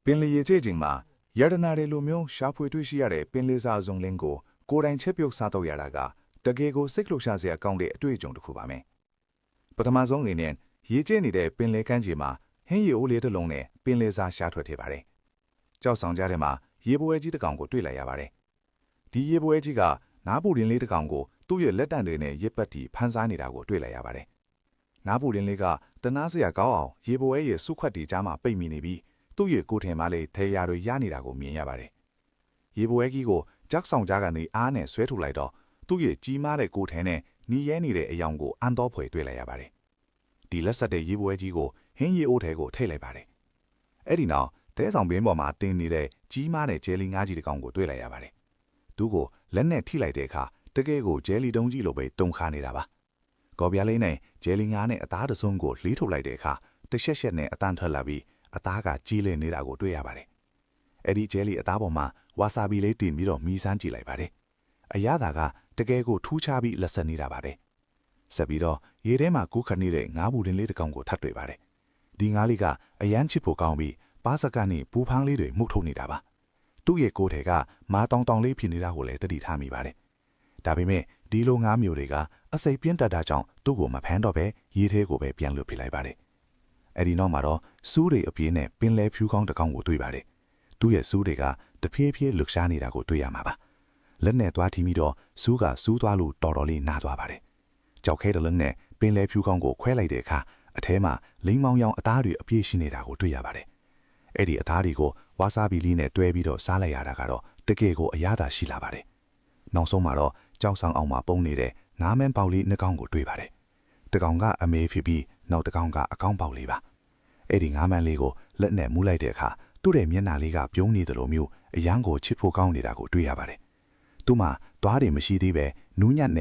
ပင်လယ်ရေကျချိန်မှာရတနာတွေလိုမျိုးရှားဖွေတွေ့ရှိရတဲ့ပင်လယ်စာအစုံလင်းကိုကိုယ်တိုင်ချက်ပြုတ်စားတော့ရတာကတကယ်ကိုစိတ်လှုပ်ရှားစရာကောင်းတဲ့အတွေ့အကြုံတစ်ခုပါမယ်။ပထမဆုံးအနေနဲ့ရေကျနေတဲ့ပင်လယ်ကမ်းခြေမှာဟင်းရီအိုးလေးတစ်လုံးနဲ့ပင်လယ်စာရှားထွက်ထည့်ပါတယ်။ကြောက်ဆောင်ကြတဲ့မှာရေပွဲကြီးတစ်ကောင်ကိုတွေ့လိုက်ရပါတယ်။ဒီရေပွဲကြီးကနားပူရင်လေးတစ်ကောင်ကိုသူ့ရဲ့လက်တံတွေနဲ့ရစ်ပတ်တီဖန်ဆားနေတာကိုတွေ့လိုက်ရပါတယ်။နားပူရင်လေးကတနာစရာကောင်းအောင်ရေပွဲရဲ့စုခွက်တီကြားမှာပိတ်မိနေပြီးသူ့ရဲ့ကိုယ်ထင်မှလေးထေရတွေရနေတာကိုမြင်ရပါတယ်။ရေပွဲကြီးကိုကြောက်ဆောင်ကြကနေအားနဲ့ဆွဲထုတ်လိုက်တော့သူ့ရဲ့ကြီးမားတဲ့ကိုယ်ထင်နဲ့နီးရဲနေတဲ့အယောင်ကိုအန်တော်ဖွယ်တွေ့လိုက်ရပါတယ်။ဒီလက်ဆက်တဲ့ရေပွဲကြီးကိုဟင်းရီအိုးထဲကိုထိတ်လိုက်ပါတယ်။အဲ့ဒီနောက်တဲဆောင်ပင်ပေါ်မှာတင်းနေတဲ့ကြီးမားတဲ့ဂျယ်လီငါးကြီးတစ်ကောင်ကိုတွေ့လိုက်ရပါတယ်။သူ့ကိုလက်နဲ့ထိလိုက်တဲ့အခါတကယ်ကိုဂျယ်လီတုံးကြီးလိုပဲတုံခါနေတာပါ။ကော်ပြားလေးနဲ့ဂျယ်လီငါးနဲ့အသားတစုံကိုလှီးထုတ်လိုက်တဲ့အခါတရှက်ရှက်နဲ့အတန်ထွက်လာပြီးအသားကကြီးလည်နေတာကိုတွေ့ရပါတယ်။အဲ့ဒီဂျယ်လီအသားပေါ်မှာဝါဆာဘီလေးတင်ပြီးတော့မီးစမ်းကြည့်လိုက်ပါတယ်။အရသာကတကယ်ကိုထူးခြားပြီးလက်ဆက်နေတာပါတယ်။ဆက်ပြီးတော့ရေထဲမှာကူးခတ်နေတဲ့ငါးဘူးတင်လေးတစ်ကောင်ကိုထပ်တွေ့ပါတယ်။ဒီငါးလေးကအရန်ချစ်ဖို့ကောင်းပြီးပါစကနေပူဖန်းလေးတွေမှုတ်ထုတ်နေတာပါ။သူ့ရဲ့ကိုယ်ထဲကမာတောင်တောင်လေးဖြစ်နေတာကိုလည်းတတိထားမိပါတယ်။ဒါပေမဲ့ဒီလိုငါးမျိုးတွေကအစိပ်ပြင်းတတ်တာကြောင့်သူ့ကိုမဖမ်းတော့ပဲရေထဲကိုပဲပြန်လွတ်ပြလိုက်ပါတယ်။အဲ့ဒီနောက်မှာတော့စူးတွေအပြေးနဲ့ပင်လယ်ဖြူကောင်းတစ်ကောင်ကိုတွေ့ပါတယ်။သူ့ရဲ့စူးတွေကတဖြည်းဖြည်းလှုပ်ရှားနေတာကိုတွေ့ရမှာပါ။လက်နဲ့သွားထီပြီးတော့စူးကစူးသွားလို့တော်တော်လေးနားသွားပါတယ်။ကြောက်ခဲတလုံးနဲ့ပင်လယ်ဖြူကောင်းကိုခွဲလိုက်တဲ့အခါအထဲမှာလိမ္မောင်ရောင်အသားတွေအပြည့်ရှိနေတာကိုတွေ့ရပါတယ်။အဲ့ဒီအသားတွေကိုဝါဆာဘီလေးနဲ့တွဲပြီးတော့စားလိုက်ရတာကတော့တကယ်ကိုအရသာရှိလာပါတယ်။နောက်ဆုံးမှာတော့ကြောက်ဆောင်အောင်မှာပုံနေတဲ့ငါးမန်းပေါက်လေးနှစ်ကောင်ကိုတွေ့ပါတယ်။တစ်ကောင်ကအမေဖြစ်ပြီးနောက်တစ်ကောင်ကအကောင်းပေါက်လေးပါ။အဲ့ဒီငါးမန်းလေးကိုလက်နဲ့မူးလိုက်တဲ့အခါသူ့ရဲ့မျက်နှာလေးကပြုံးနေတယ်လို့မျိုးအရန်ကိုချစ်ဖို့ကောင်းနေတာကိုတွေ့ရပါတယ်။သူ့မှာသွားတွေမရှိသေးပဲနူးညံ့တဲ့